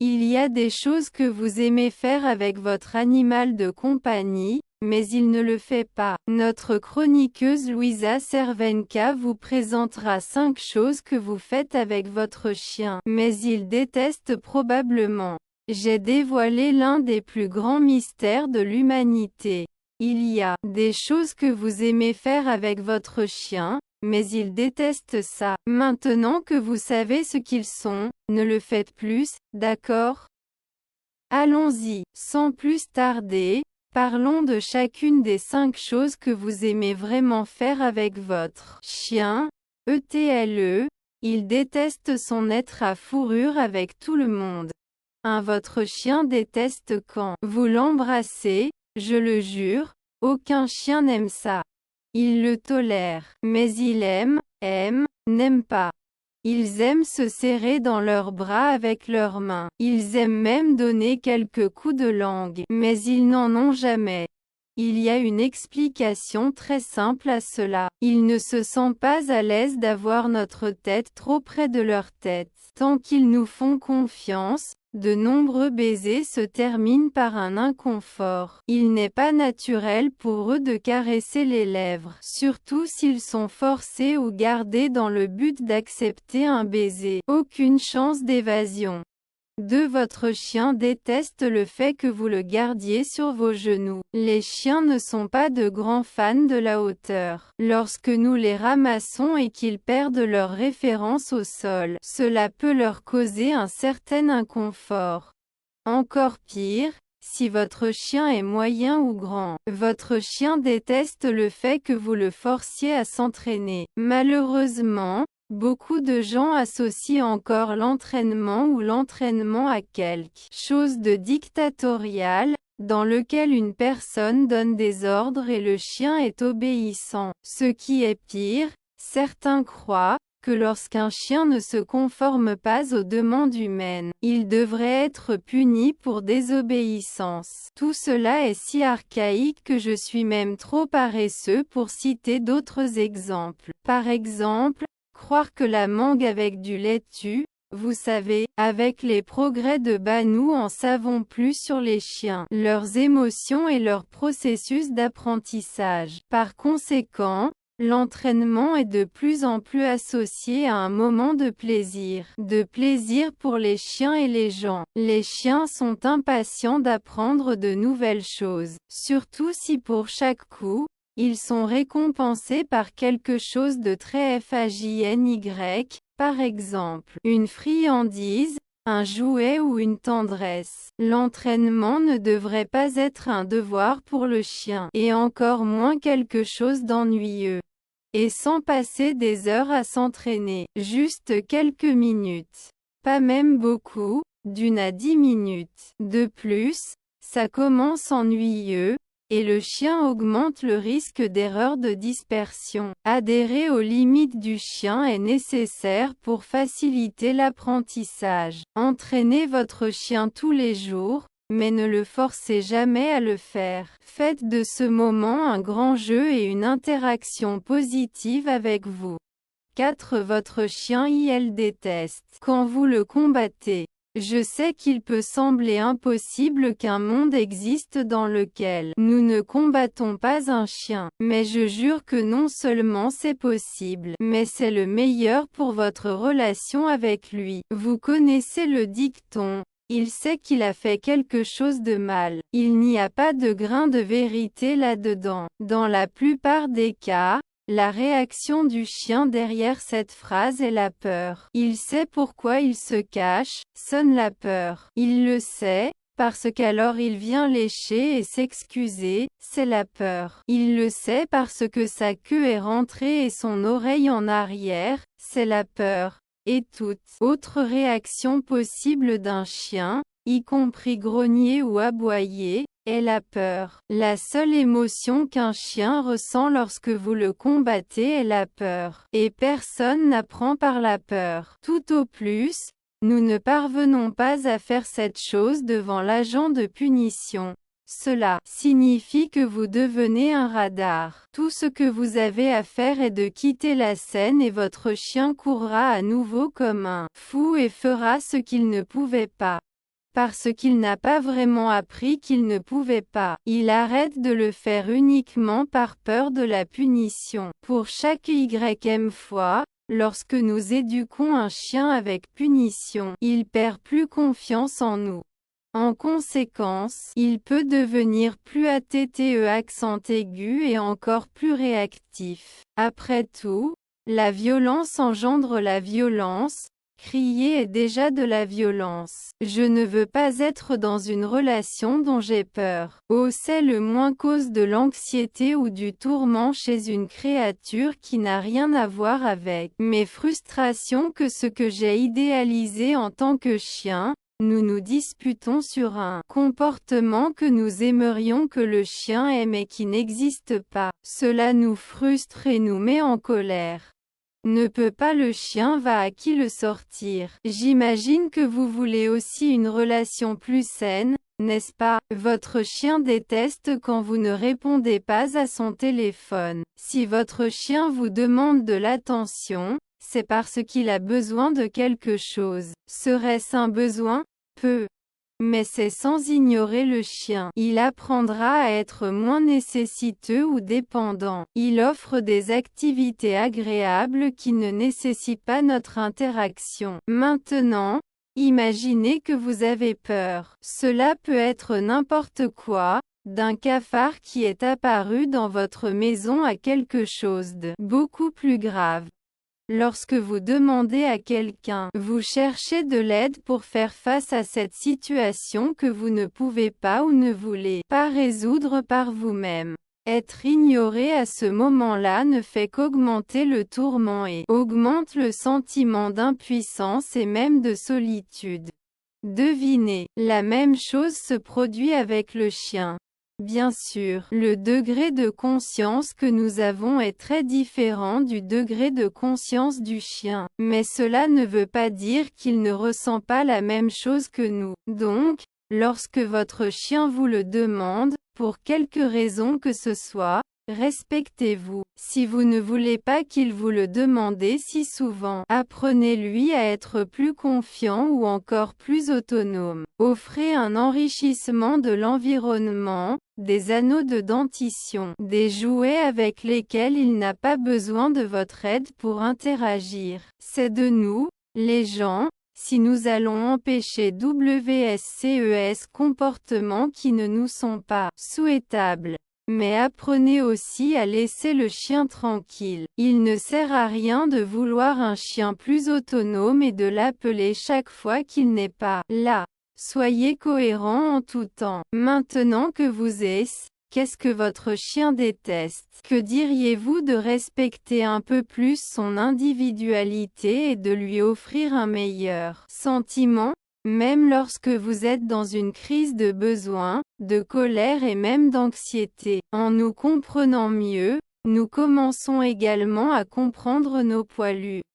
Il y a des choses que vous aimez faire avec votre animal de compagnie, mais il ne le fait pas. Notre chroniqueuse Louisa Cervenka vous présentera 5 choses que vous faites avec votre chien, mais il déteste probablement. J'ai dévoilé l'un des plus grands mystères de l'humanité. Il y a des choses que vous aimez faire avec votre chien, mais il déteste ça. Maintenant que vous savez ce qu'ils sont, ne le faites plus, d'accord? Allons-y, sans plus tarder, parlons de chacune des 5 choses que vous aimez vraiment faire avec votre chien. ETLE, il déteste son être à fourrure avec tout le monde. Votre chien déteste quand vous l'embrassez, je le jure, aucun chien n'aime ça. Il le tolère, mais il aime, n'aime pas. Ils aiment se serrer dans leurs bras avec leurs mains. Ils aiment même donner quelques coups de langue, mais ils n'en ont jamais. Il y a une explication très simple à cela. Ils ne se sentent pas à l'aise d'avoir notre tête trop près de leur tête. Tant qu'ils nous font confiance, de nombreux baisers se terminent par un inconfort. Il n'est pas naturel pour eux de caresser les lèvres, surtout s'ils sont forcés ou gardés dans le but d'accepter un baiser. Aucune chance d'évasion. Votre chien déteste le fait que vous le gardiez sur vos genoux. Les chiens ne sont pas de grands fans de la hauteur. Lorsque nous les ramassons et qu'ils perdent leur référence au sol, cela peut leur causer un certain inconfort. Encore pire, si votre chien est moyen ou grand, votre chien déteste le fait que vous le forciez à s'entraîner. Malheureusement, beaucoup de gens associent encore l'entraînement ou l'entraînement à quelque chose de dictatorial, dans lequel une personne donne des ordres et le chien est obéissant. Ce qui est pire, certains croient que lorsqu'un chien ne se conforme pas aux demandes humaines, il devrait être puni pour désobéissance. Tout cela est si archaïque que je suis même trop paresseux pour citer d'autres exemples. Par exemple, croire que la mangue avec du lait tue, vous savez, avec les progrès de nous en savons plus sur les chiens, leurs émotions et leur processus d'apprentissage. Par conséquent, l'entraînement est de plus en plus associé à un moment de plaisir pour les chiens et les gens. Les chiens sont impatients d'apprendre de nouvelles choses, surtout si pour chaque coup, ils sont récompensés par quelque chose de très fajny, par exemple, une friandise, un jouet ou une tendresse. L'entraînement ne devrait pas être un devoir pour le chien, et encore moins quelque chose d'ennuyeux. Et sans passer des heures à s'entraîner, juste quelques minutes. Pas même beaucoup, d'1 à 10 minutes. De plus, ça commence ennuyeux, et le chien augmente le risque d'erreur de dispersion. Adhérer aux limites du chien est nécessaire pour faciliter l'apprentissage. Entraînez votre chien tous les jours, mais ne le forcez jamais à le faire. Faites de ce moment un grand jeu et une interaction positive avec vous. 4. Votre chien il déteste quand vous le combattez. Je sais qu'il peut sembler impossible qu'un monde existe dans lequel nous ne combattons pas un chien, mais je jure que non seulement c'est possible, mais c'est le meilleur pour votre relation avec lui. Vous connaissez le dicton. Il sait qu'il a fait quelque chose de mal. Il n'y a pas de grain de vérité là-dedans. Dans la plupart des cas, la réaction du chien derrière cette phrase est la peur. Il sait pourquoi il se cache, sonne la peur. Il le sait, parce qu'alors il vient lécher et s'excuser, c'est la peur. Il le sait parce que sa queue est rentrée et son oreille en arrière, c'est la peur. Et toute autre réaction possible d'un chien, y compris grogner ou aboyer, est la peur. La seule émotion qu'un chien ressent lorsque vous le combattez est la peur. Et personne n'apprend par la peur. Tout au plus, nous ne parvenons pas à faire cette chose devant l'agent de punition. Cela signifie que vous devenez un radar. Tout ce que vous avez à faire est de quitter la scène et votre chien courra à nouveau comme un fou et fera ce qu'il ne pouvait pas. parce qu'il n'a pas vraiment appris qu'il ne pouvait pas. Il arrête de le faire uniquement par peur de la punition. Pour chaque ym fois, lorsque nous éduquons un chien avec punition, il perd plus confiance en nous. En conséquence, il peut devenir plus ATTE accent aigu et encore plus réactif. Après tout, la violence engendre la violence. Crier est déjà de la violence. Je ne veux pas être dans une relation dont j'ai peur. Oh, c'est le moins cause de l'anxiété ou du tourment chez une créature qui n'a rien à voir avec mes frustrations que ce que j'ai idéalisé en tant que chien. Nous nous disputons sur un comportement que nous aimerions que le chien ait mais qui n'existe pas. Cela nous frustre et nous met en colère. Ne peut pas, le chien va à qui le sortir. J'imagine que vous voulez aussi une relation plus saine, n'est-ce pas? Votre chien déteste quand vous ne répondez pas à son téléphone. Si votre chien vous demande de l'attention, c'est parce qu'il a besoin de quelque chose. Serait-ce un besoin? Peu. Mais c'est sans ignorer le chien. Il apprendra à être moins nécessiteux ou dépendant. Il offre des activités agréables qui ne nécessitent pas notre interaction. Maintenant, imaginez que vous avez peur. Cela peut être n'importe quoi, d'un cafard qui est apparu dans votre maison à quelque chose de beaucoup plus grave. Lorsque vous demandez à quelqu'un, vous cherchez de l'aide pour faire face à cette situation que vous ne pouvez pas ou ne voulez pas résoudre par vous-même. Être ignoré à ce moment-là ne fait qu'augmenter le tourment et augmente le sentiment d'impuissance et même de solitude. Devinez, la même chose se produit avec le chien. Bien sûr, le degré de conscience que nous avons est très différent du degré de conscience du chien, mais cela ne veut pas dire qu'il ne ressent pas la même chose que nous. Donc, lorsque votre chien vous le demande, pour quelque raison que ce soit, respectez-vous. Si vous ne voulez pas qu'il vous le demande si souvent, apprenez-lui à être plus confiant ou encore plus autonome. Offrez un enrichissement de l'environnement, des anneaux de dentition, des jouets avec lesquels il n'a pas besoin de votre aide pour interagir. C'est de nous, les gens, si nous allons empêcher WSCES comportements qui ne nous sont pas souhaitables. Mais apprenez aussi à laisser le chien tranquille. Il ne sert à rien de vouloir un chien plus autonome et de l'appeler chaque fois qu'il n'est pas là. Soyez cohérent en tout temps. Maintenant que vous êtes, qu'est-ce que votre chien déteste? Que diriez-vous de respecter un peu plus son individualité et de lui offrir un meilleur sentiment? Même lorsque vous êtes dans une crise de besoin, de colère et même d'anxiété. En nous comprenant mieux, nous commençons également à comprendre nos poilus.